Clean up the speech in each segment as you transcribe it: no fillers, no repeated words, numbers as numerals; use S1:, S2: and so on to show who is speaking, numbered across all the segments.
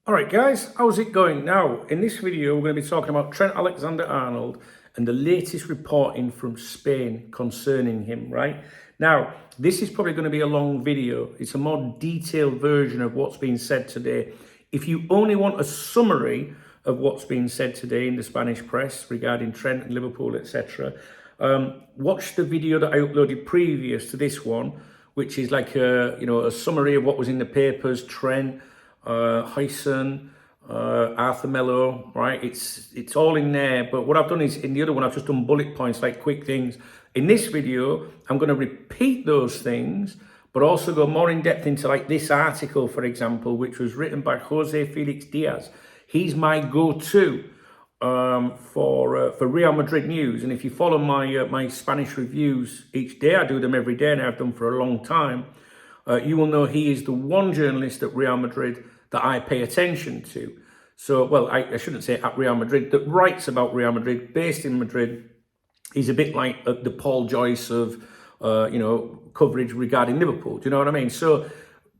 S1: All right, guys, how's it going? Now, in this video, we're going to be talking about Trent Alexander-Arnold and the latest reporting from Spain concerning him, right? Now, this is probably going to be a long video. It's a more detailed version of what's been said today. If you only want a summary of what's been said today in the Spanish press regarding Trent and Liverpool, etc., watch the video that I uploaded previous to this one, which is like a summary of what was in the papers, Trent, Huyson, Arthur Mello, right? It's all in there. But what I've done is in the other one, I've just done bullet points, like quick things. In this video, I'm going to repeat those things, but also go more in depth into like this article, for example, which was written by Jose Felix Diaz. He's my go-to for Real Madrid news. And if you follow my Spanish reviews each day, I do them every day, and I've done for a long time. You will know he is the one journalist at Real Madrid that I pay attention to. So, well, I shouldn't say at Real Madrid, that writes about Real Madrid, based in Madrid. He's a bit like the Paul Joyce of, coverage regarding Liverpool. Do you know what I mean? So,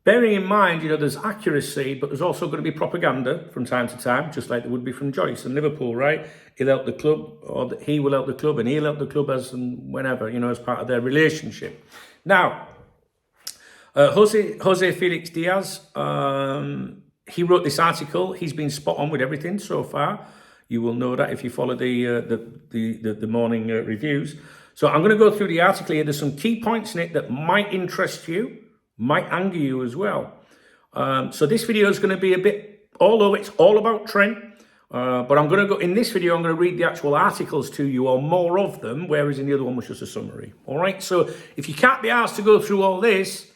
S1: bearing in mind, there's accuracy, but there's also going to be propaganda from time to time, just like there would be from Joyce and Liverpool, right? He'll help the club, or he will help the club, and he'll help the club as and whenever, as part of their relationship. Now, Jose Felix Diaz, he wrote this article. He's been spot on with everything so far. You will know that if you follow the morning reviews. So I'm going to go through the article here. There's some key points in it that might interest you, might anger you as well. So this video is going to be a bit all over. It's all about Trent. But I'm going to go in this video. I'm going to read the actual articles to you, or more of them, whereas in the other one was just a summary. All right. So if you can't be asked to go through all this,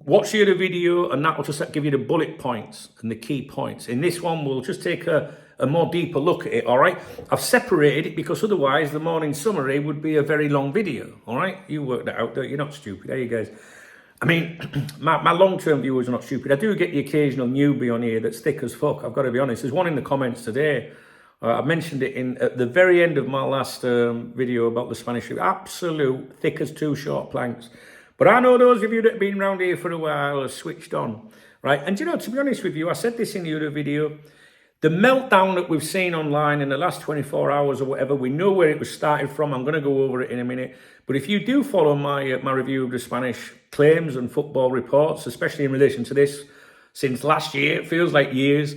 S1: watch the other video, and that will just give you the bullet points and the key points. In this one, we'll just take a more deeper look at it, all right? I've separated it because otherwise the morning summary would be a very long video, all right? You worked that out, you're not stupid, are you guys? I mean, my long-term viewers are not stupid. I do get the occasional newbie on here that's thick as fuck, I've got to be honest. There's one in the comments today. I mentioned it at the very end of my last video about the Spanish League. Absolute thick as two short planks. But I know those of you that have been around here for a while are switched on, right? And to be honest with you, I said this in the other video, the meltdown that we've seen online in the last 24 hours or whatever, we know where it was started from. I'm going to go over it in a minute. But if you do follow my review of the Spanish claims and football reports, especially in relation to this, since last year, it feels like years,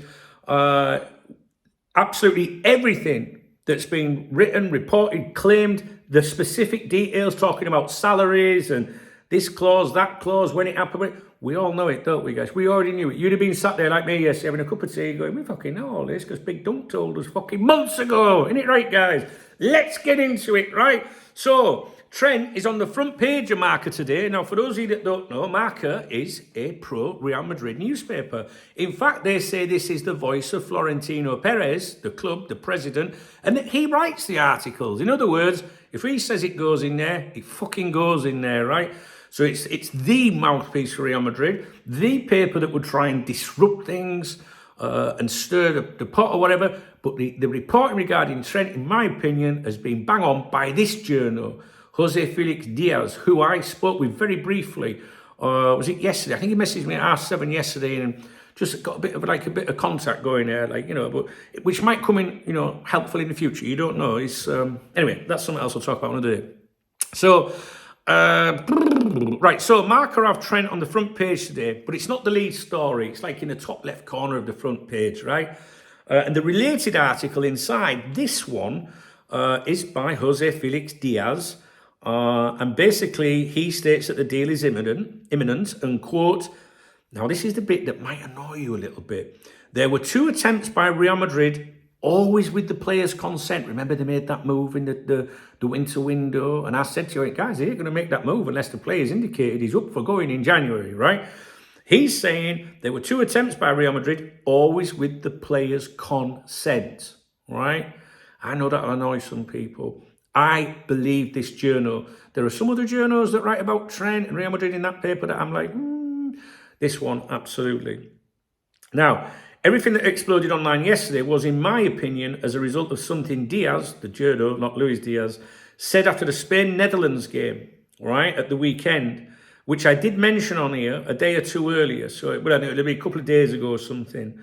S1: absolutely everything that's been written, reported, claimed, the specific details, talking about salaries and this clause, that clause, when it happened, we all know it, don't we, guys? We already knew it. You'd have been sat there like me yesterday having a cup of tea going, we fucking know all this because Big Dunk told us fucking months ago. Isn't it right, guys? Let's get into it, right? So, Trent is on the front page of Marca today. Now, for those of you that don't know, Marca is a pro-Real Madrid newspaper. In fact, they say this is the voice of Florentino Perez, the club, the president, and that he writes the articles. In other words, if he says it goes in there, it fucking goes in there, right? So it's the mouthpiece for Real Madrid, the paper that would try and disrupt things and stir the pot or whatever. But the reporting regarding Trent, in my opinion, has been bang on by this journal, Jose Felix Diaz, who I spoke with very briefly. Was it yesterday? I think he messaged me at 7:30 yesterday, and just got a bit of contact going there, but which might come in, helpful in the future. You don't know. It's anyway. That's something else we'll talk about another day. So. Right, so Marca have Trent on the front page today, but it's not the lead story. It's like in the top left corner of the front page, right? And the related article inside this one is by Jose Felix Diaz. And basically, he states that the deal is imminent, and quote, now this is the bit that might annoy you a little bit. There were 2 attempts by Real Madrid, always with the players' consent. Remember, they made that move in the winter window. And I said to you, guys, they ain't going to make that move unless the players indicated he's up for going in January, right? He's saying there were 2 attempts by Real Madrid, always with the players' consent, right? I know that annoys some people. I believe this journal. There are some other journals that write about Trent and Real Madrid in that paper that I'm like, this one, absolutely. Now, everything that exploded online yesterday was, in my opinion, as a result of something Diaz, the journal, not Luis Diaz, said after the Spain-Netherlands game, right, at the weekend, which I did mention on here a day or two earlier. So, it'll be a couple of days ago or something.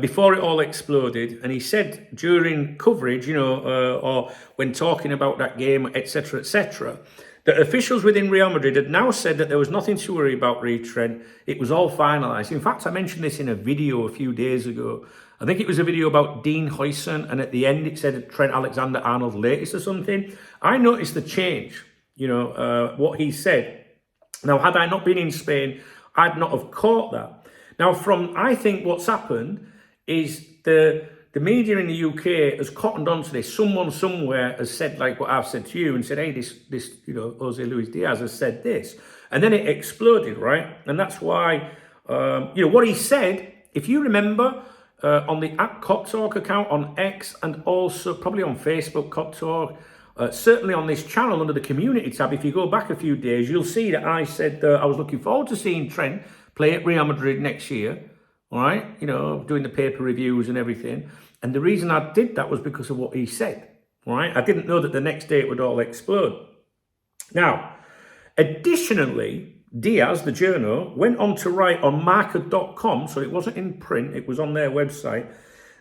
S1: before it all exploded, and he said during coverage, or when talking about that game, etc., that officials within Real Madrid had now said that there was nothing to worry about Trent. It was all finalised. In fact, I mentioned this in a video a few days ago. I think it was a video about Dean Huijsen, and at the end it said Trent Alexander-Arnold latest or something. I noticed the change, what he said. Now, had I not been in Spain, I'd not have caught that. Now, I think what's happened is the media in the UK has cottoned onto this. Someone somewhere has said, like what I've said to you, and said, hey, this Jose Luis Diaz has said this. And then it exploded, right? And that's why, what he said, if you remember, on the Cop Talk account on X, and also probably on Facebook, Cop Talk, certainly on this channel under the community tab, if you go back a few days, you'll see that I said I was looking forward to seeing Trent play at Real Madrid next year, all right? Doing the paper reviews and everything. And the reason I did that was because of what he said, all right? I didn't know that the next day it would all explode. Now, additionally, Diaz, the journal, went on to write on marca.com, so it wasn't in print, it was on their website.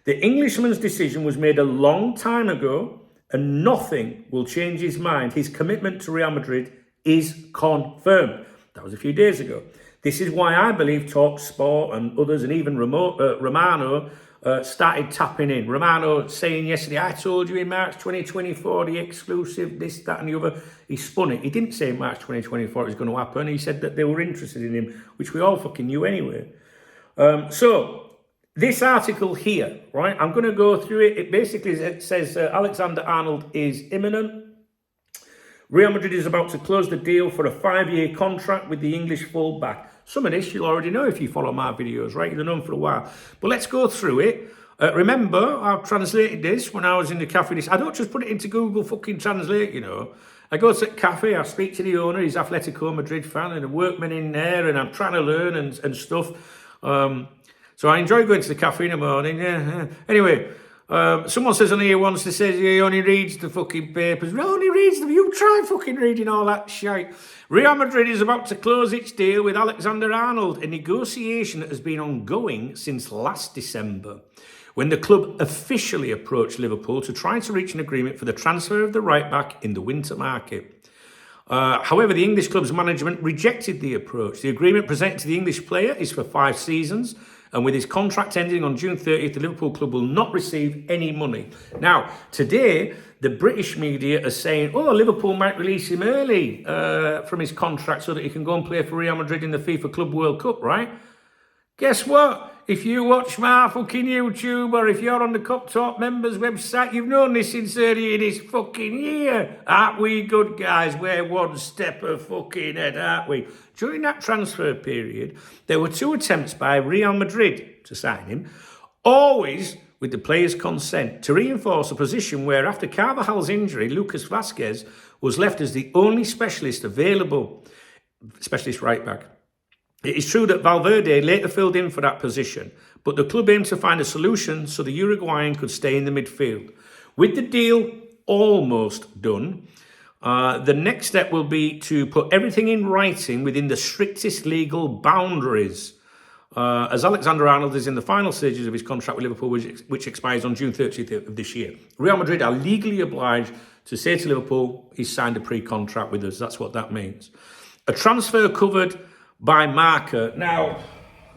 S1: The Englishman's decision was made a long time ago, and nothing will change his mind. His commitment to Real Madrid is confirmed. That was a few days ago. This is why I believe TalkSport and others, and even Romano, started tapping in. Romano saying yesterday, I told you in March 2024, the exclusive, this, that, and the other. He spun it. He didn't say in March 2024 it was going to happen. He said that they were interested in him, which we all fucking knew anyway. So this article here, right, I'm going to go through it. It basically says Alexander-Arnold is imminent. Real Madrid is about to close the deal for a 5-year contract with the English fullback. Some of this you'll already know if you follow my videos, right? You've known for a while. But let's go through it. Remember, I've translated this when I was in the cafe. I don't just put it into Google fucking Translate, I go to the cafe, I speak to the owner, he's Atletico Madrid fan, and a workman in there, and I'm trying to learn and stuff. So I enjoy going to the cafe in the morning. Yeah. Anyway, someone says on here once, they says he only reads the fucking papers. He only reads them. You try fucking reading all that shite. Real Madrid is about to close its deal with Alexander-Arnold, a negotiation that has been ongoing since last December, when the club officially approached Liverpool to try to reach an agreement for the transfer of the right-back in the winter market. However, the English club's management rejected the approach. The agreement presented to the English player is for 5 seasons, and with his contract ending on June 30th, the Liverpool club will not receive any money. Now, today, the British media are saying, Liverpool might release him early from his contract so that he can go and play for Real Madrid in the FIFA Club World Cup, right? Guess what? If you watch my fucking YouTube, or if you're on the Cop Talk members website, you've known this since earlier this fucking year. Aren't we good, guys? We're one step of fucking ahead, aren't we? During that transfer period, there were 2 attempts by Real Madrid to sign him, always with the player's consent, to reinforce a position where, after Carvajal's injury, Lucas Vazquez was left as the only specialist available, specialist right-back. It is true that Valverde later filled in for that position, but the club aimed to find a solution so the Uruguayan could stay in the midfield. With the deal almost done, the next step will be to put everything in writing within the strictest legal boundaries. As Alexander-Arnold is in the final stages of his contract with Liverpool, which expires on June 30th of this year. Real Madrid are legally obliged to say to Liverpool, he's signed a pre-contract with us. That's what that means. A transfer covered by Marca. Now,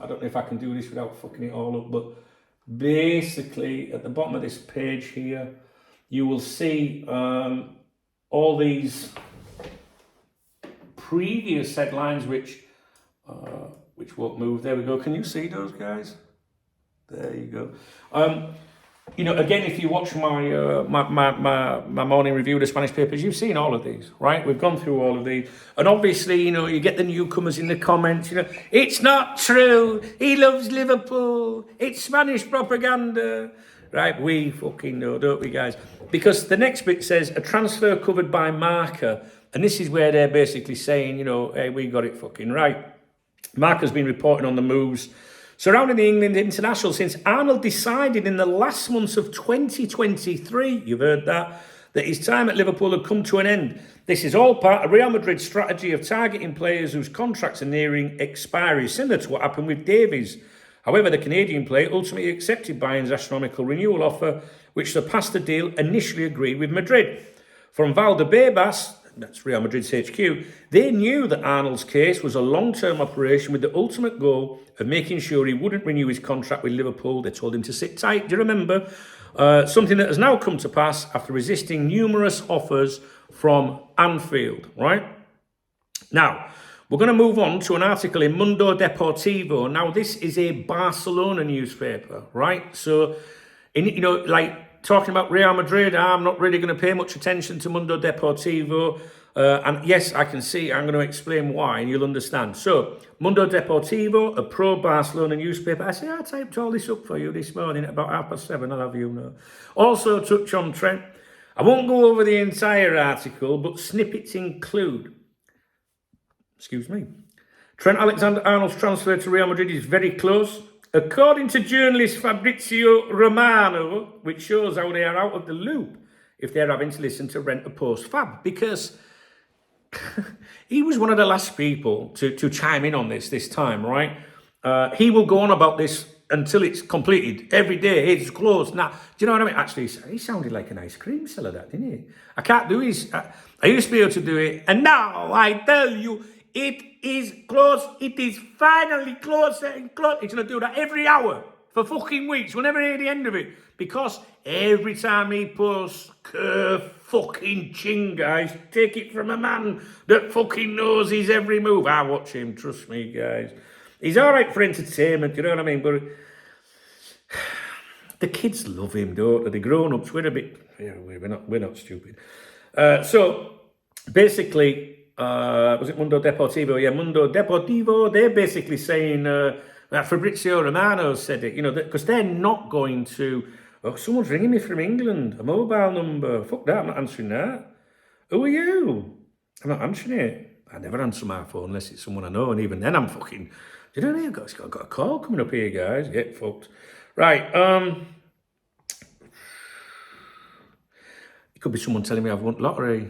S1: I don't know if I can do this without fucking it all up, but basically at the bottom of this page here, you will see all these previous headlines which won't move. There we go. Can you see those, guys? There you go. Again, if you watch my morning review of the Spanish papers, you've seen all of these, right? We've gone through all of these. And obviously, you get the newcomers in the comments, it's not true. He loves Liverpool. It's Spanish propaganda. Right? We fucking know, don't we, guys? Because the next bit says, a transfer covered by Marca. And this is where they're basically saying, hey, we got it fucking right. Marca's been reporting on the moves surrounding the England international since Arnold decided in the last months of 2023, you've heard that his time at Liverpool had come to an end. This is all part of Real Madrid's strategy of targeting players whose contracts are nearing expiry, similar to what happened with Davies. However, the Canadian player ultimately accepted Bayern's astronomical renewal offer, which surpassed the deal initially agreed with Madrid. From Valdebebas, that's Real Madrid's HQ, they knew that Arnold's case was a long-term operation with the ultimate goal of making sure he wouldn't renew his contract with Liverpool. They told him to sit tight, do you remember? Something that has now come to pass after resisting numerous offers from Anfield, right? Now, we're going to move on to an article in Mundo Deportivo. Now, this is a Barcelona newspaper, right? So, like talking about Real Madrid, I'm not really going to pay much attention to Mundo Deportivo. And yes, I can see, I'm going to explain why, and you'll understand. So, Mundo Deportivo, a pro-Barcelona newspaper. I typed all this up for you this morning at about 7:30, I'll have you know. Also, touch on Trent. I won't go over the entire article, but snippets include... Trent Alexander-Arnold's transfer to Real Madrid is very close. According to journalist Fabrizio Romano, which shows how they are out of the loop if they're having to listen to Rent a Post Fab, because he was one of the last people to chime in on this time, right? He will go on about this until it's completed. Every day, it's closed. Now, do you know what I mean? Actually, he sounded like an ice cream seller, that, didn't he? I can't do his... I used to be able to do it, and now I tell you... It is close. It is finally close and close. It's going to do that every hour for fucking weeks. We'll never hear the end of it. Because every time he posts, curve fucking chin, guys. Take it from a man that fucking knows his every move. I watch him, trust me, guys. He's all right for entertainment, you know what I mean? But the kids love him, don't they? The grown-ups, we're a bit... Yeah, we're not stupid. So, basically... was it Mundo Deportivo? Yeah, Mundo Deportivo. They're basically saying that Fabrizio Romano said it, because they're not going to. Oh, someone's ringing me from England, a mobile number. Fuck that, I'm not answering that. Who are you? I'm not answering it. I never answer my phone unless it's someone I know, and even then I'm fucking. Do you know what I mean? I've got a call coming up here, guys. Get fucked. Right. It could be someone telling me I've won lottery.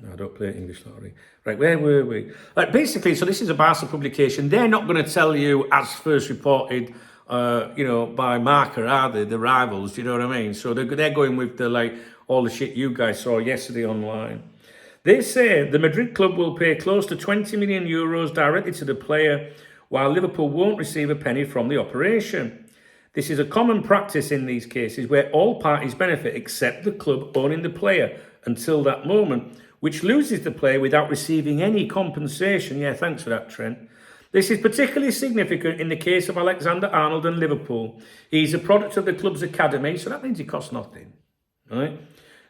S1: No, I don't play English lottery. Right, where were we? Like, basically, so this is a Barca publication. They're not going to tell you, as first reported, by Marca, are they? The rivals, do you know what I mean? So they're going with all the shit you guys saw yesterday online. They say the Madrid club will pay close to 20 million euros directly to the player, while Liverpool won't receive a penny from the operation. This is a common practice in these cases where all parties benefit except the club owning the player until that moment, which loses the player without receiving any compensation. Yeah, thanks for that, Trent. This is particularly significant in the case of Alexander-Arnold and Liverpool. He's a product of the club's academy, so that means he costs nothing, right?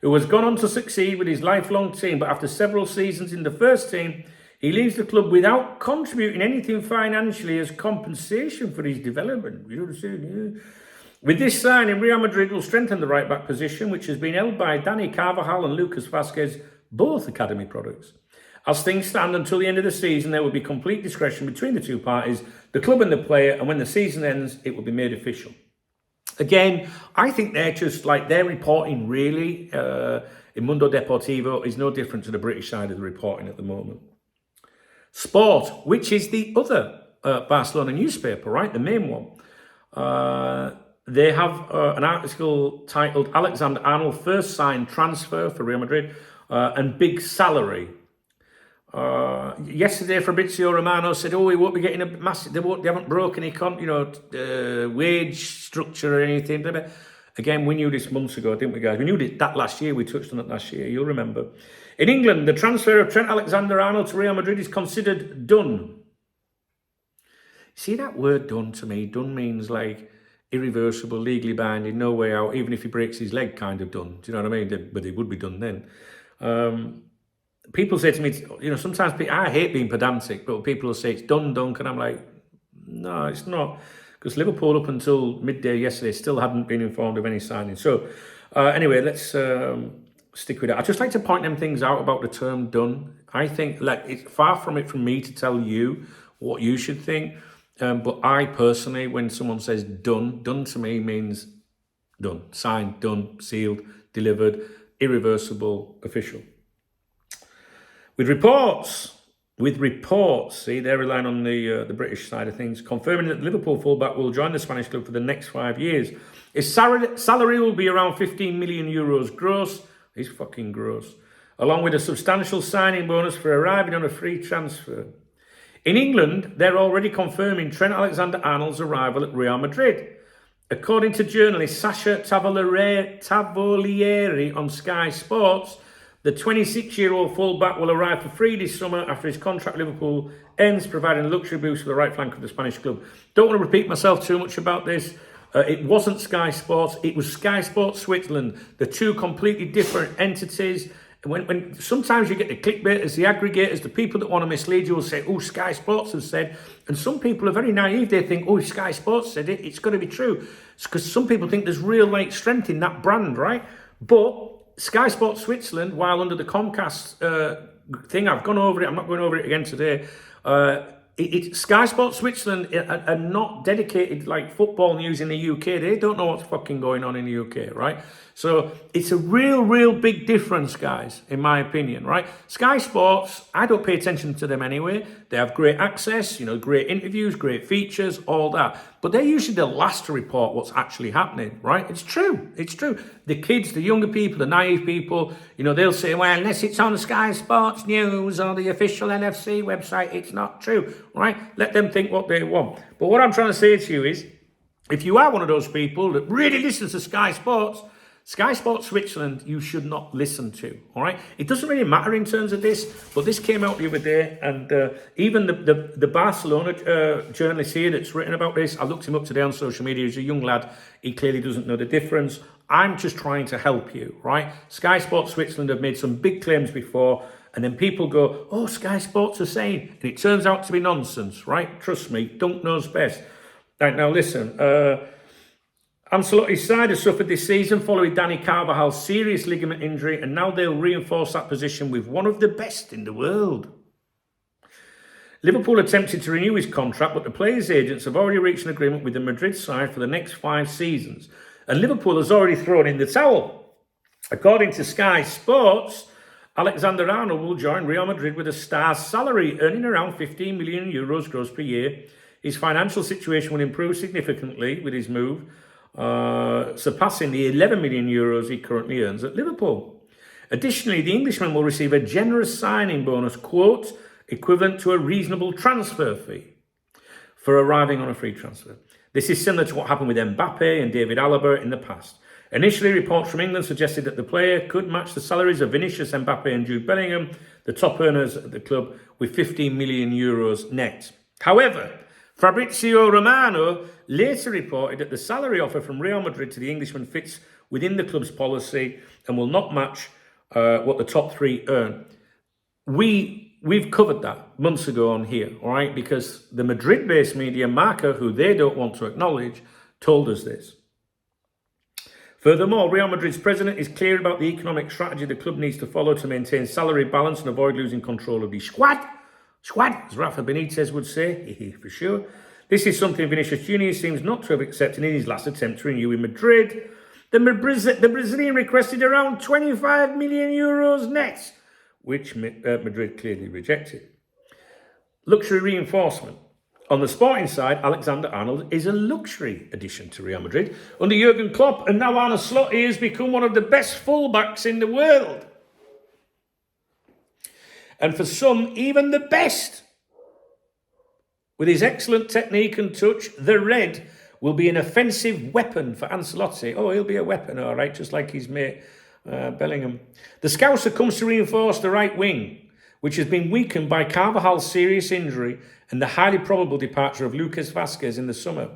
S1: Who has gone on to succeed with his lifelong team, but after several seasons in the first team, he leaves the club without contributing anything financially as compensation for his development. You know what I'm saying? Yeah. With this signing, Real Madrid will strengthen the right-back position, which has been held by Dani Carvajal and Lucas Vázquez, both academy products. As things stand until the end of the season, there will be complete discretion between the two parties, the club and the player, and when the season ends, it will be made official. Again, I think they're just their reporting really in Mundo Deportivo is no different to the British side of the reporting at the moment. Sport, which is the other Barcelona newspaper, right? The main one. They have an article titled Alexander-Arnold first signed transfer for Real Madrid and big salary. Yesterday, Fabrizio Romano said, "Oh, we won't be getting a massive. They haven't broken any wage structure or anything." Again, we knew this months ago, didn't we, guys? We knew that last year. We touched on it last year. You'll remember. In England, the transfer of Trent Alexander-Arnold to Real Madrid is considered done. See that word "done" to me? Done means irreversible, legally binding, no way out. Even if he breaks his leg, kind of done. Do you know what I mean? But it would be done then. People say to me, sometimes I hate being pedantic, but people will say it's done, Dunk, and I'm like, no, it's not. Because Liverpool, up until midday yesterday, still hadn't been informed of any signing. So, anyway, let's stick with it. I'd just like to point them things out about the term done. I think, it's far from it from me to tell you what you should think. But I personally, when someone says done to me means done. Signed, done, sealed, delivered, irreversible, official. With reports with reports, see, they're relying on the British side of things, confirming that the Liverpool fullback will join the Spanish club for the next 5 years. His salary will be around 15 million euros gross. He's fucking gross. Along with a substantial signing bonus for arriving on a free transfer. In England, they're already confirming Trent Alexander-Arnold's arrival at Real Madrid. According to journalist Sasha Tavolieri on Sky Sports, the 26-year-old fullback will arrive for free this summer after his contract with Liverpool ends, providing a luxury boost for the right flank of the Spanish club. Don't want to repeat myself too much about this. It wasn't Sky Sports, it was Sky Sports Switzerland. The two completely different entities. When sometimes you get the clickbaiters, the aggregators, the people that want to mislead you will say, oh, Sky Sports have said. And some people are very naive. They think, oh, Sky Sports said it, it's got to be true. It's because some people think there's real strength in that brand, right? But Sky Sports Switzerland, while under the Comcast thing, I've gone over it, I'm not going over it again today. Sky Sports Switzerland are not dedicated like football news in the UK. They don't know what's fucking going on in the UK, right? So it's a real big difference, guys, in my opinion, right? Sky Sports, I don't pay attention to them anyway. They have great access, great interviews, great features, all that. But they're usually the last to report what's actually happening, right? It's true. It's true. The kids, the younger people, the naive people, they'll say, well, unless it's on Sky Sports News or the official NFC website, it's not true, right? Let them think what they want. But what I'm trying to say to you is, if you are one of those people that really listens to Sky Sports Switzerland, you should not listen to, all right? It doesn't really matter in terms of this, but this came out the other day, and even the Barcelona journalist here that's written about this, I looked him up today on social media. He's a young lad. He clearly doesn't know the difference. I'm just trying to help you, right? Sky Sports Switzerland have made some big claims before, and then people go, oh, Sky Sports are saying, and it turns out to be nonsense, right? Trust me, Dunk knows best. Right, now listen, Ancelotti's side has suffered this season following Dani Carvajal's serious ligament injury, and now they'll reinforce that position with one of the best in the world. Liverpool attempted to renew his contract, but the player's agents have already reached an agreement with the Madrid side for the next 5 seasons, and Liverpool has already thrown in the towel. According to Sky Sports, Alexander-Arnold will join Real Madrid with a star's salary, earning around 15 million euros gross per year. His financial situation will improve significantly with his move, surpassing the 11 million euros he currently earns at Liverpool. Additionally, the Englishman will receive a generous signing bonus, quote, equivalent to a reasonable transfer fee for arriving on a free transfer. This is similar to what happened with Mbappe and David Alaba in the past. Initially, reports from England suggested that the player could match the salaries of Vinicius, Mbappe and Jude Bellingham, the top earners at the club, with 15 million euros net. However, Fabrizio Romano later reported that the salary offer from Real Madrid to the Englishman fits within the club's policy and will not match what the top 3 earn. We've covered that months ago on here, all right, because the Madrid-based media, Marca, who they don't want to acknowledge, told us this. Furthermore, Real Madrid's president is clear about the economic strategy the club needs to follow to maintain salary balance and avoid losing control of the squad, as Rafa Benitez would say, for sure. This is something Vinicius Jr. seems not to have accepted in his last attempt to renew in Madrid. The Brazilian requested around 25 million euros net, which Madrid clearly rejected. Luxury reinforcement. On the sporting side, Alexander-Arnold is a luxury addition to Real Madrid. Under Jurgen Klopp, and now Arne Slot, he has become one of the best fullbacks in the world. And for some, even the best. With his excellent technique and touch, the Red will be an offensive weapon for Ancelotti. Oh, he'll be a weapon, all right, just like his mate Bellingham. The Scouser comes to reinforce the right wing, which has been weakened by Carvajal's serious injury and the highly probable departure of Lucas Vazquez in the summer.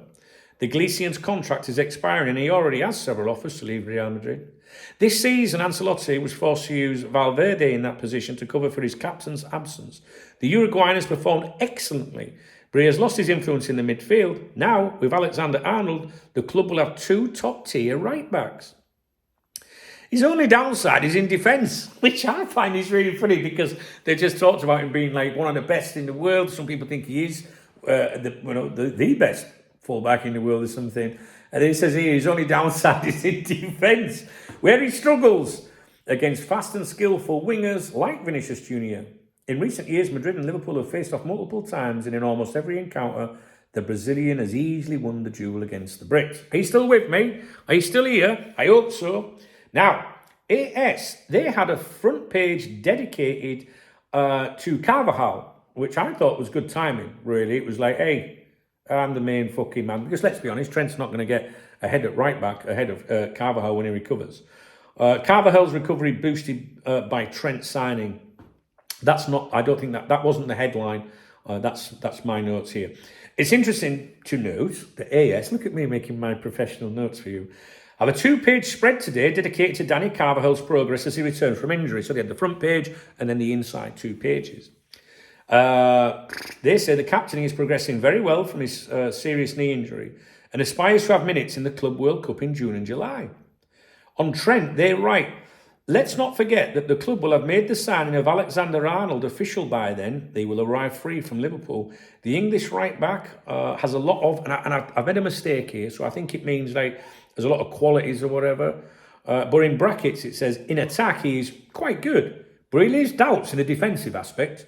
S1: The Galician's contract is expiring and he already has several offers to leave Real Madrid. This season, Ancelotti was forced to use Valverde in that position to cover for his captain's absence. The Uruguayan has performed excellently, but he has lost his influence in the midfield. Now, with Alexander-Arnold, the club will have 2 top-tier right-backs. His only downside is in defence, which I find is really funny because they just talked about him being like one of the best in the world. Some people think he is the best fullback in the world or something. And he says here his only downside is in defence, where he struggles against fast and skillful wingers like Vinicius Jr. In recent years, Madrid and Liverpool have faced off multiple times, and in almost every encounter, the Brazilian has easily won the duel against the Brits. Are you still with me? Are you still here? I hope so. Now, AS, they had a front page dedicated to Carvajal, which I thought was good timing, really. It was like, hey, I'm the main fucking man. Because let's be honest, Trent's not going to get ahead at right back, ahead of Carvajal when he recovers. Carvajal's recovery boosted by Trent signing. That's not, I don't think that wasn't the headline. That's my notes here. It's interesting to note that AS, look at me making my professional notes for you, have a 2-page spread today dedicated to Danny Carvajal's progress as he returned from injury. So they had the front page and then the inside 2 pages. They say the captain is progressing very well from his serious knee injury and aspires to have minutes in the Club World Cup in June and July. On Trent, they write, let's not forget that the club will have made the signing of Alexander-Arnold official by then. They will arrive free from Liverpool. The English right back has a lot of, and I've made a mistake here, so I think it means like there's a lot of qualities or whatever. But in brackets, it says, in attack, he is quite good, but he leaves doubts in the defensive aspect.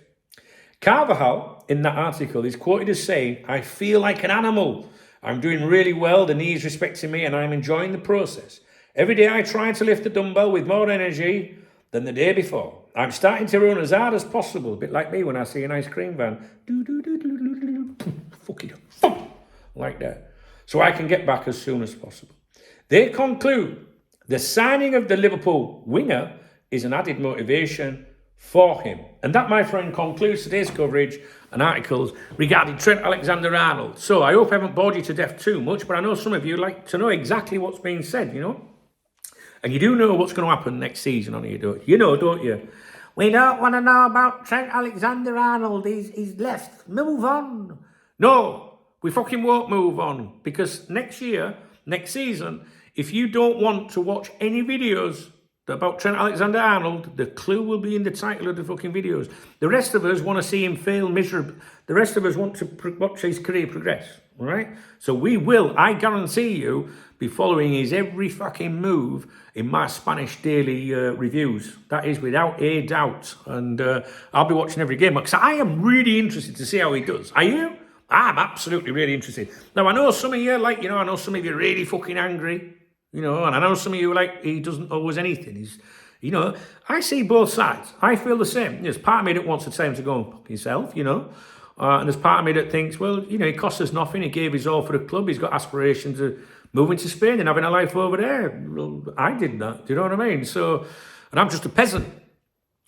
S1: Carvajal, in that article, is quoted as saying, I feel like an animal. I'm doing really well, the knee is respecting me, and I'm enjoying the process. Every day I try to lift the dumbbell with more energy than the day before. I'm starting to run as hard as possible, a bit like me when I see an ice cream van. Fuck it up. Like that. So I can get back as soon as possible. They conclude the signing of the Liverpool winger is an added motivation for him. And that, my friend, concludes today's coverage and articles regarding Trent Alexander-Arnold. So I hope I haven't bored you to death too much, but I know some of you like to know exactly what's being said, you know. And you do know what's going to happen next season on here, don't you? You know, don't you? We don't want to know about Trent Alexander-Arnold. He's left. Move on. No, we fucking won't move on. Because next year, next season, if you don't want to watch any videos about Trent Alexander-Arnold, the clue will be in the title of the fucking videos. The rest of us want to see him fail miserably. The rest of us want to watch his career progress, all right? So we will, I guarantee you, be following his every fucking move in my Spanish daily reviews. That is without a doubt. And I'll be watching every game because I am really interested to see how he does. Are you? I'm absolutely really interested. Now, I know some of you, like, you know, I know some of you are really fucking angry, you know, and I know some of you, like, he doesn't owe us anything. He's, you know, I see both sides. I feel the same. There's part of me that wants to tell him to go and fuck himself, you know. And there's part of me that thinks, well, you know, he cost us nothing. He gave his all for the club. He's got aspirations of moving to Spain and having a life over there. Well, I did that. Do you know what I mean? So, and I'm just a peasant.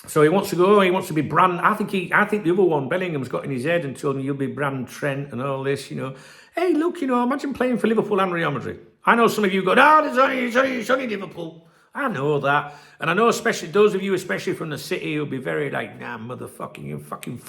S1: So he wants to go. He wants to be brand. I think the other one, Bellingham's got in his head and told him you'll be brand Trent and all this. You know, hey, look, you know, imagine playing for Liverpool and Real Madrid. I know some of you go, no, it's only Liverpool. I know that. And I know especially those of you, especially from the city, who'll be very like, nah, motherfucking, you fucking.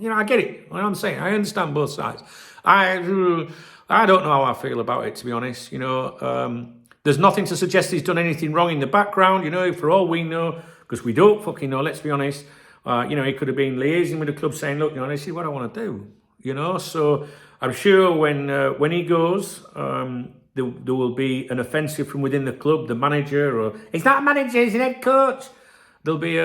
S1: You know, I get it. You know what I'm saying? I understand both sides. I don't know how I feel about it, to be honest. You know, there's nothing to suggest he's done anything wrong in the background, you know, for all we know, because we don't fucking know, let's be honest. You know, he could have been liaising with the club saying, look, you know, this is what I want to do, you know. So I'm sure when he goes, there will be an offensive from within the club, the manager, or it's not a manager, he's an head coach. There'll be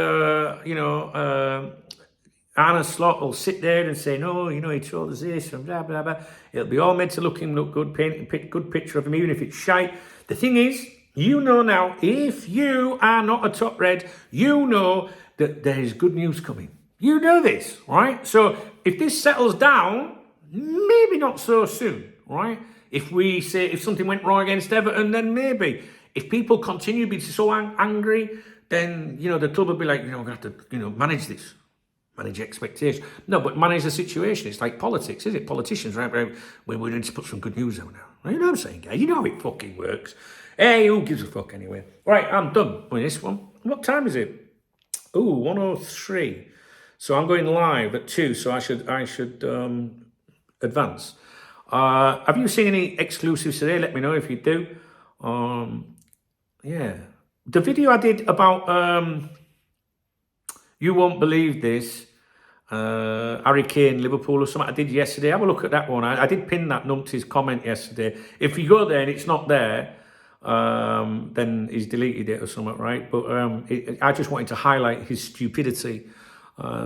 S1: Arne Slot will sit there and say, no, you know, he told us this and blah, blah, blah. It'll be all made to look good, paint a good picture of him, even if it's shite. The thing is, you know now, if you are not a top red, you know that there is good news coming. You know this, right? So if this settles down, maybe not so soon, right? If we say, if something went wrong against Everton, then maybe. If people continue to be so angry, then, you know, the club will be like, you know, we're going to have to, you know, manage this. Manage expectations. No, but manage the situation. It's like politics, is it? Politicians, right? We need to put some good news out now. You know what I'm saying, guys? You know how it fucking works. Hey, who gives a fuck anyway? Right, I'm done with this one. What time is it? Ooh, 1:03. So I'm going live at 2, so I should advance. Have you seen any exclusives today? Let me know if you do. Yeah. The video I did about... you won't believe this. Harry Kane, Liverpool or something I did yesterday. Have a look at that one. I did pin that numpty's comment yesterday. If you go there and it's not there, then he's deleted it or something, right? But I just wanted to highlight his stupidity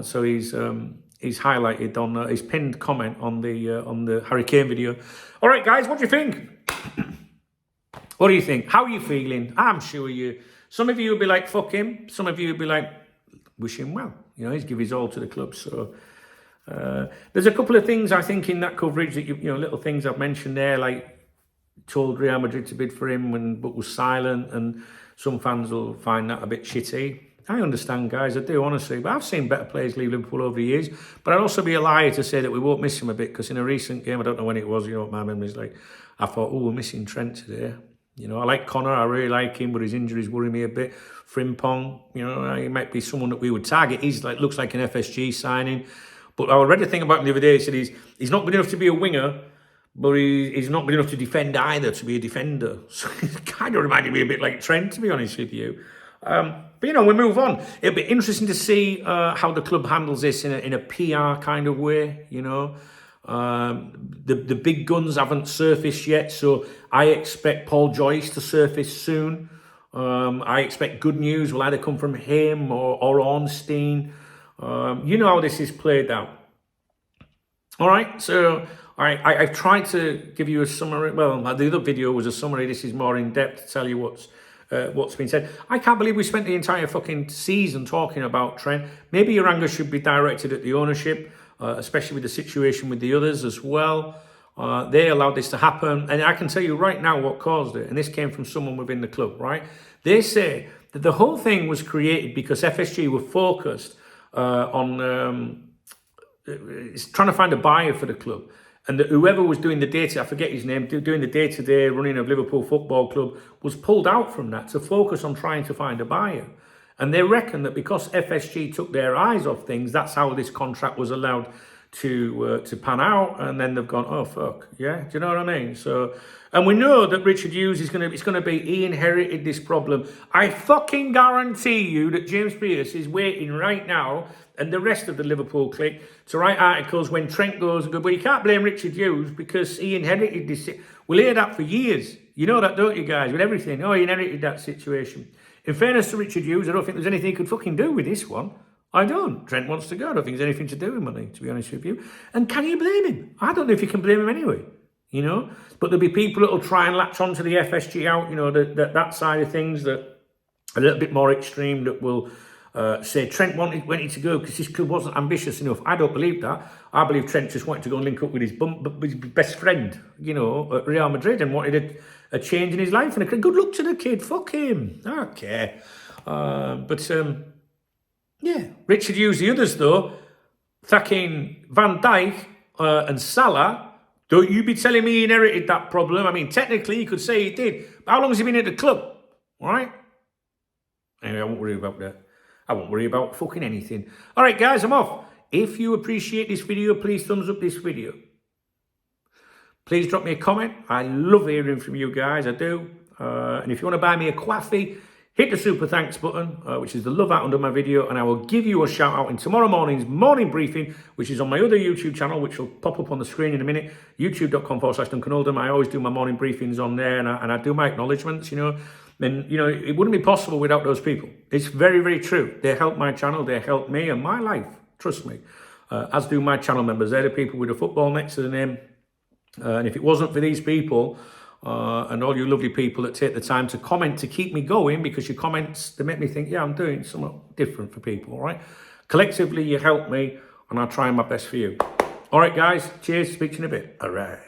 S1: So he's highlighted on his pinned comment on the Harry Kane video. All right, guys, what do you think? What do you think? How are you feeling? I'm sure some of you will be like, fuck him. Some of you will be like, wish him well. You know, he's give his all to the club. So there's a couple of things I think in that coverage that, little things I've mentioned there, like told Real Madrid to bid for him but was silent, and some fans will find that a bit shitty. I understand, guys, I do, honestly. But I've seen better players leave Liverpool over the years. But I'd also be a liar to say that we won't miss him a bit, because in a recent game, I don't know when it was, what my memory's like, I thought, we're missing Trent today. I like Connor, I really like him, but his injuries worry me a bit. Frimpong, he might be someone that we would target. He's looks like an FSG signing. But I read a thing about him the other day. He said he's not good enough to be a winger, but he's not good enough to defend either, to be a defender. So it kind of reminded me a bit like Trent, to be honest with you. But, we move on. It'll be interesting to see how the club handles this in a PR kind of way, The big guns haven't surfaced yet, so I expect Paul Joyce to surface soon. I expect good news will either come from him or Ornstein. You know how this is played out. All right, so I've tried to give you a summary. Well, the other video was a summary. This is more in depth to tell you what's been said. I can't believe we spent the entire fucking season talking about Trent. Maybe your anger should be directed at the ownership, especially with the situation with the others as well. They allowed this to happen. And I can tell you right now what caused it. And this came from someone within the club, right? They say that the whole thing was created because FSG were focused on trying to find a buyer for the club. And that whoever was doing the data, I forget his name, doing the day-to-day running of Liverpool Football Club, was pulled out from that to focus on trying to find a buyer. And they reckon that because FSG took their eyes off things, that's how this contract was allowed to pan out. And then they've gone, oh, fuck, yeah? Do you know what I mean? So, and we know that Richard Hughes it's going to be, he inherited this problem. I fucking guarantee you that James Pearce is waiting right now, and the rest of the Liverpool clique, to write articles when Trent goes and goes, well, you can't blame Richard Hughes because he inherited this. We'll hear that for years. You know that, don't you, guys, with everything? Oh, he inherited that situation. In fairness to Richard Hughes, I don't think there's anything he could fucking do with this one. I don't. Trent wants to go. I don't think there's anything to do with money, to be honest with you. And can you blame him? I don't know if you can blame him anyway, But there'll be people that will try and latch onto the FSG out, that side of things, that a little bit more extreme, that will say Trent wanted to go because his club wasn't ambitious enough. I don't believe that. I believe Trent just wanted to go and link up with his best friend, at Real Madrid, and wanted a change in his life. And good luck to the kid. Fuck him. Okay. Yeah. Richard Hughes, the others though, fucking Van Dijk and Salah, don't you be telling me he inherited that problem. I mean, technically you could say he did. But how long has he been at the club? All right? Anyway, I won't worry about that. I won't worry about fucking anything. All right, guys, I'm off. If you appreciate this video, please thumbs up this video. Please drop me a comment. I love hearing from you guys. I do. And if you want to buy me a coffee, hit the super thanks button, which is the love out under my video, and I will give you a shout out in tomorrow morning's morning briefing, which is on my other YouTube channel, which will pop up on the screen in a minute, youtube.com/Duncan Oldham. I always do my morning briefings on there, and I do my acknowledgements, And, it wouldn't be possible without those people. It's very, very true. They help my channel, they help me and my life, trust me. As do my channel members. They're the people with the football next to the name. And if it wasn't for these people, and all you lovely people that take the time to comment to keep me going, because your comments, they make me think, yeah, I'm doing something different for people, all right? Collectively, you help me, and I'll try my best for you. All right, guys, cheers. Speak to you in a bit. All right.